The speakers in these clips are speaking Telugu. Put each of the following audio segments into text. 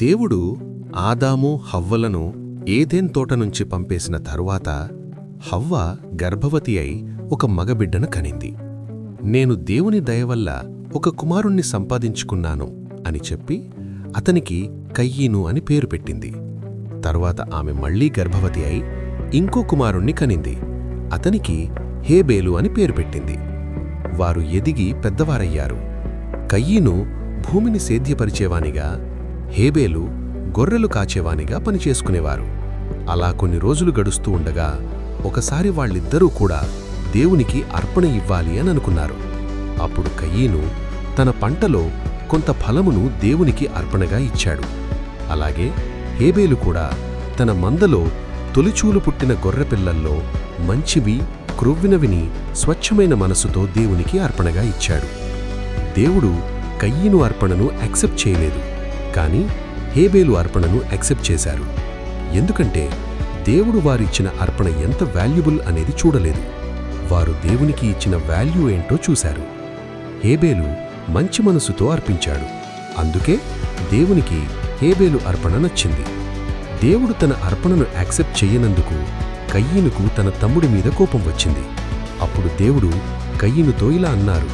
దేవుడు ఆదాము హవ్వలను ఏదెన్ తోట నుంచి పంపేసిన తరువాత హవ్వ గర్భవతి అయి ఒక మగబిడ్డను కనింది. నేను దేవుని దయవల్ల ఒక కుమారుణ్ణి సంపాదించుకున్నాను అని చెప్పి అతనికి కయ్యీను అని పేరు పెట్టింది. తరువాత ఆమె మళ్లీ గర్భవతి అయి ఇంకో కుమారుణ్ణి కనింది. అతనికి హేబేలు అని పేరు పెట్టింది. వారు ఎదిగి పెద్దవారయ్యారు. కయ్యీను భూమిని సేద్యపరిచేవానిగా, హేబేలు గొర్రెలు కాచేవానిగా పనిచేసుకునేవారు. అలా కొన్ని రోజులు గడుస్తూ ఉండగా ఒకసారి వాళ్ళిద్దరూ కూడా దేవునికి అర్పణ ఇవ్వాలి అని అనుకున్నారు. అప్పుడు కయ్యీను తన పంటలో కొంత ఫలమును దేవునికి అర్పణగా ఇచ్చాడు. అలాగే హేబేలు కూడా తన మందలో తొలిచూలు పుట్టిన గొర్రెపిల్లల్లో మంచివి, క్రొవ్వినవిని స్వచ్ఛమైన మనసుతో దేవునికి అర్పణగా ఇచ్చాడు. దేవుడు కయ్యీను అర్పణను యాక్సెప్ట్ చేయలేదు, కానీ హేబేలు అర్పణను యాక్సెప్ట్ చేశారు. ఎందుకంటే దేవుడు వారిచ్చిన అర్పణ ఎంత వాల్యుబుల్ అనేది చూడలేదు, వారు దేవునికి ఇచ్చిన వాల్యూ ఏంటో చూశారు. హేబేలు మంచి మనసుతో అర్పించాడు, అందుకే దేవునికి హేబేలు అర్పణ నచ్చింది. దేవుడు తన అర్పణను యాక్సెప్ట్ చెయ్యనందుకు కయ్యీనుకు తన తమ్ముడి మీద కోపం వచ్చింది. అప్పుడు దేవుడు కయ్యీనుతో ఇలా అన్నారు,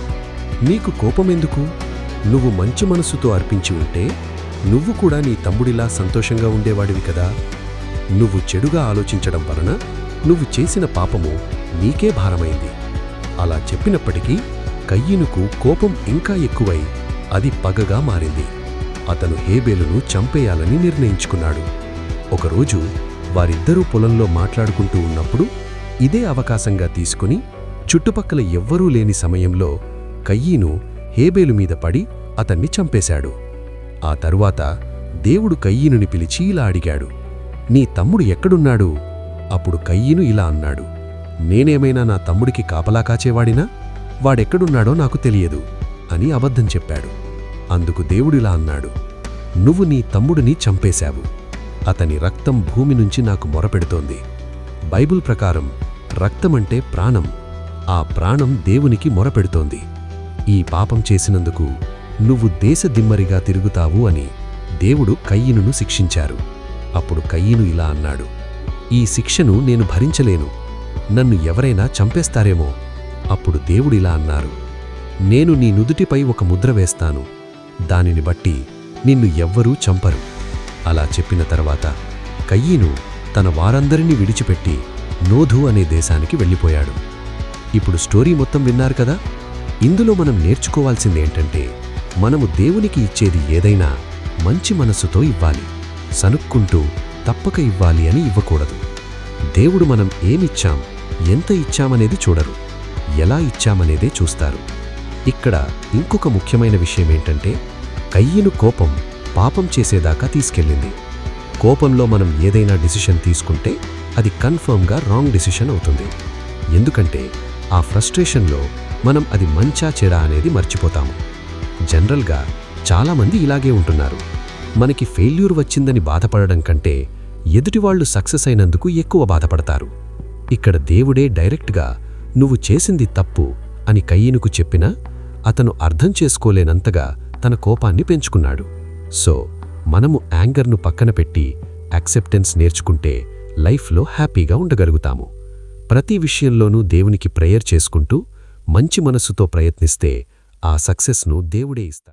నీకు కోపమెందుకు? నువ్వు మంచి మనసుతో అర్పించి ఉంటే నువ్వు కూడా నీ తమ్ముడిలా సంతోషంగా ఉండేవాడివి కదా. నువ్వు చెడుగా ఆలోచించడం వలన నువ్వు చేసిన పాపము నీకే భారమైంది. అలా చెప్పినప్పటికీ కయ్యీనుకు కోపం ఇంకా ఎక్కువై అది పగగా మారింది. అతను హేబేలును చంపేయాలని నిర్ణయించుకున్నాడు. ఒకరోజు వారిద్దరూ పొలంలో మాట్లాడుకుంటూ ఉన్నప్పుడు ఇదే అవకాశంగా తీసుకుని చుట్టుపక్కల ఎవ్వరూ లేని సమయంలో కయ్యీను హేబేలు మీద పడి అతన్ని చంపేశాడు. ఆ తరువాత దేవుడు కయ్యీనుని పిలిచి ఇలా అడిగాడు, నీ తమ్ముడు ఎక్కడున్నాడు? అప్పుడు కయ్యీను ఇలా అన్నాడు, నేనేమైనా నా తమ్ముడికి కాపలా కాచేవాడినా? వాడెక్కడున్నాడో నాకు తెలియదు అని అబద్ధం చెప్పాడు. అందుకు దేవుడిలా అన్నాడు, నువ్వు నీ తమ్ముడిని చంపేశావు. అతని రక్తం భూమి నుంచి నాకు మొరపెడుతోంది. బైబిల్ ప్రకారం రక్తమంటే ప్రాణం. ఆ ప్రాణం దేవునికి మొరపెడుతోంది. ఈ పాపం చేసినందుకు నువ్వు దేశదిమ్మరిగా తిరుగుతావు అని దేవుడు కయ్యీనును శిక్షించారు. అప్పుడు కయ్యీను ఇలా అన్నాడు, ఈ శిక్షను నేను భరించలేను, నన్ను ఎవరైనా చంపేస్తారేమో. అప్పుడు దేవుడిలా అన్నారు, నేను నీ నుదుటిపై ఒక ముద్ర వేస్తాను, దానిని బట్టి నిన్ను ఎవ్వరూ చంపరు. అలా చెప్పిన తర్వాత కయ్యీను తన వారందరినీ విడిచిపెట్టి నోధు అనే దేశానికి వెళ్ళిపోయాడు. ఇప్పుడు స్టోరీ మొత్తం విన్నారు కదా. ఇందులో మనం నేర్చుకోవాల్సిందేంటంటే మనము దేవునికి ఇచ్చేది ఏదైనా మంచి మనస్సుతో ఇవ్వాలి, సనుక్కుంటూ తప్పక ఇవ్వాలి అని ఇవ్వకూడదు. దేవుడు మనం ఏమిచ్చాం, ఎంత ఇచ్చామనేది చూడరు, ఎలా ఇచ్చామనేదే చూస్తారు. ఇక్కడ ఇంకొక ముఖ్యమైన విషయమేంటంటే కయ్యీను కోపం పాపం చేసేదాకా తీసుకెళ్ళింది. కోపంలో మనం ఏదైనా డిసిషన్ తీసుకుంటే అది కన్ఫర్మ్గా రాంగ్ డిసిషన్ అవుతుంది. ఎందుకంటే ఆ ఫ్రస్ట్రేషన్లో మనం అది మంచా చెడా అనేది మర్చిపోతాము. జనరల్గా చాలామంది ఇలాగే ఉంటున్నారు. మనకి ఫెయిల్యూర్ వచ్చిందని బాధపడడం కంటే ఎదుటివాళ్లు సక్సెస్ అయినందుకు ఎక్కువ బాధపడతారు. ఇక్కడ దేవుడే డైరెక్ట్గా నువ్వు చేసింది తప్పు అని కయ్యీనుకు చెప్పినా అతను అర్థం చేసుకోలేనంతగా తన కోపాన్ని పెంచుకున్నాడు. సో మనము యాంగర్ను పక్కన పెట్టి యాక్సెప్టెన్స్ నేర్చుకుంటే లైఫ్లో హ్యాపీగా ఉండగలుగుతాము. ప్రతి విషయంలోనూ దేవునికి ప్రేయర్ చేసుకుంటూ మంచి మనస్సుతో ప్రయత్నిస్తే ఆ సక్సెస్ను దేవుడే ఇస్తాడు.